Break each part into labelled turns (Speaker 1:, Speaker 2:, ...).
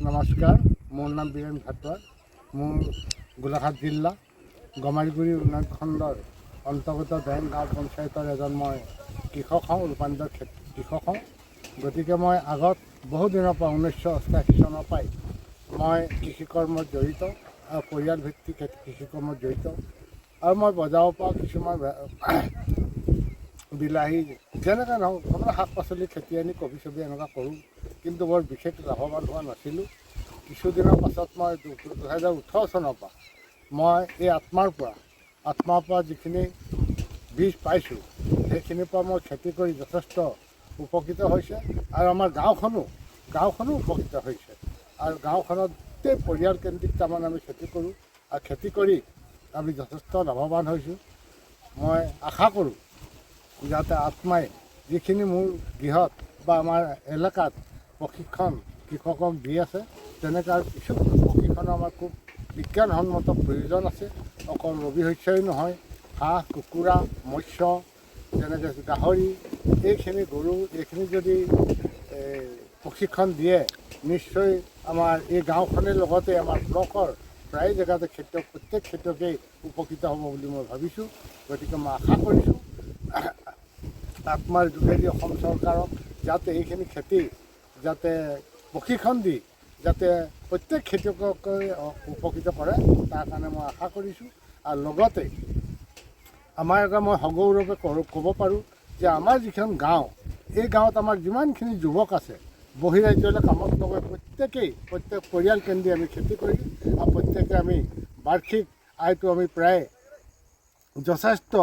Speaker 1: নমস্কাৰ, মোৰ নাম বীৰেন ভাটুৱাৰ। মোৰ গোলাঘাট জিলা গমাৰিগুৰি উন্নয়ন খণ্ডৰ অন্তৰ্গত বেং গাঁও পঞ্চায়তৰ এজন মই কৃষক হওঁ, ৰূপান্তৰ কৃষক হওঁ। গতিকে মই আগত বহু দিনৰ পৰা 1988 চনৰ পৰাই মই কৃষি কৰ্মত জড়িত আৰু পৰিয়ালভিত্তিক কৃষি কৰ্মত জড়িত। আৰু মই বজাৰৰ পৰা কিছুমান বিলাহী যেনেকৈ নহওক আপোনাৰ শাক পাচলি খেতি আনি কবি চবি এনেকুৱা কৰোঁ, কিন্তু বৰ বিশেষ লাভৱান হোৱা নাছিলোঁ। কিছুদিনৰ পাছত মই 2018 চনৰ পৰা মই এই আত্মাৰ পৰা যিখিনি বীজ পাইছোঁ, সেইখিনিৰ পৰা মই খেতি কৰি যথেষ্ট উপকৃত হৈছে আৰু আমাৰ গাঁওখনো উপকৃত হৈছে। আৰু গাঁওখনত গোটেই পৰিয়ালকেন্দ্ৰিক তাৰমানে আমি খেতি কৰোঁ আৰু খেতি কৰি আমি যথেষ্ট লাভৱান হৈছোঁ। মই আশা কৰোঁ যাতে আত্মাই যিখিনি মোৰ গৃহত বা আমাৰ এলেকাত প্ৰশিক্ষণ কৃষকক দি আছে, তেনেকৈ আৰু কিছু প্ৰশিক্ষণৰ আমাৰ খুব বিজ্ঞানসন্মত প্ৰয়োজন আছে। অকল ৰবি শস্যই নহয়, হাঁহ কুকুৰা মৎস্য যেনেকৈ গাহৰি এইখিনি গৰু এইখিনি যদি প্ৰশিক্ষণ দিয়ে, নিশ্চয় আমাৰ এই গাঁওখনৰ লগতে আমাৰ ব্লকৰ প্ৰায় জেগাতে প্ৰত্যেক খেতিয়কেই উপকৃত হ'ব বুলি মই ভাবিছোঁ। গতিকে মই আশা কৰিছোঁ আত্মাৰ যোগেদি অসম চৰকাৰক যাতে এইখিনি খেতি যাতে প্ৰশিক্ষণ দি যাতে প্ৰত্যেক খেতিয়ককে উপকৃত কৰে, তাৰ কাৰণে মই আশা কৰিছোঁ। আৰু লগতে আমাৰ এটা মই সগৌৰৱে ক'ব পাৰোঁ যে আমাৰ যিখন গাঁও, এই গাঁৱত আমাৰ যিমানখিনি যুৱক আছে বহিৰাজ্যলৈ কামত নগৈ প্ৰত্যেক পৰিয়ালকেন্দ্ৰি আমি খেতি কৰি আৰু প্ৰত্যেকে আমি বাৰ্ষিক আয়টো আমি প্ৰায় যথেষ্ট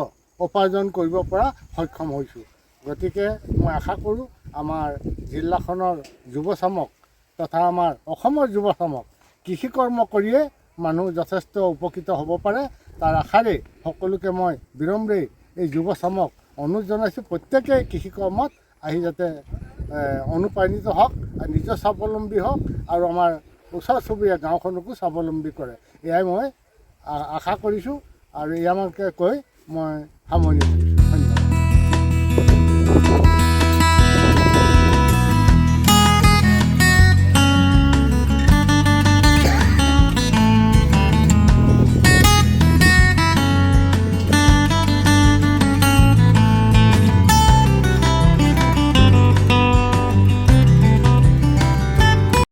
Speaker 1: উপাৰ্জন কৰিব পৰা সক্ষম হৈছোঁ। গতিকে মই আশা কৰোঁ আমাৰ জিলাখনৰ যুৱচামক তথা আমাৰ অসমৰ যুৱচামক কৃষি কৰ্ম কৰিয়ে মানুহ যথেষ্ট উপকৃত হ'ব পাৰে। তাৰ আশাৰে সকলোকে মই বিনম্ৰেই এই যুৱচামক অনুৰোধ জনাইছোঁ, প্ৰত্যেকেই কৃষি কৰ্মত আহি যাতে অনুপ্ৰাণিত হওক আৰু নিজৰ স্বাৱলম্বী হওক আৰু আমাৰ ওচৰ চুবুৰীয়া গাঁওখনকো স্বাৱলম্বী কৰে, এয়াই মই আশা কৰিছোঁ। আৰু ইয়াকে কৈ মই সামৰণি কৰিছোঁ।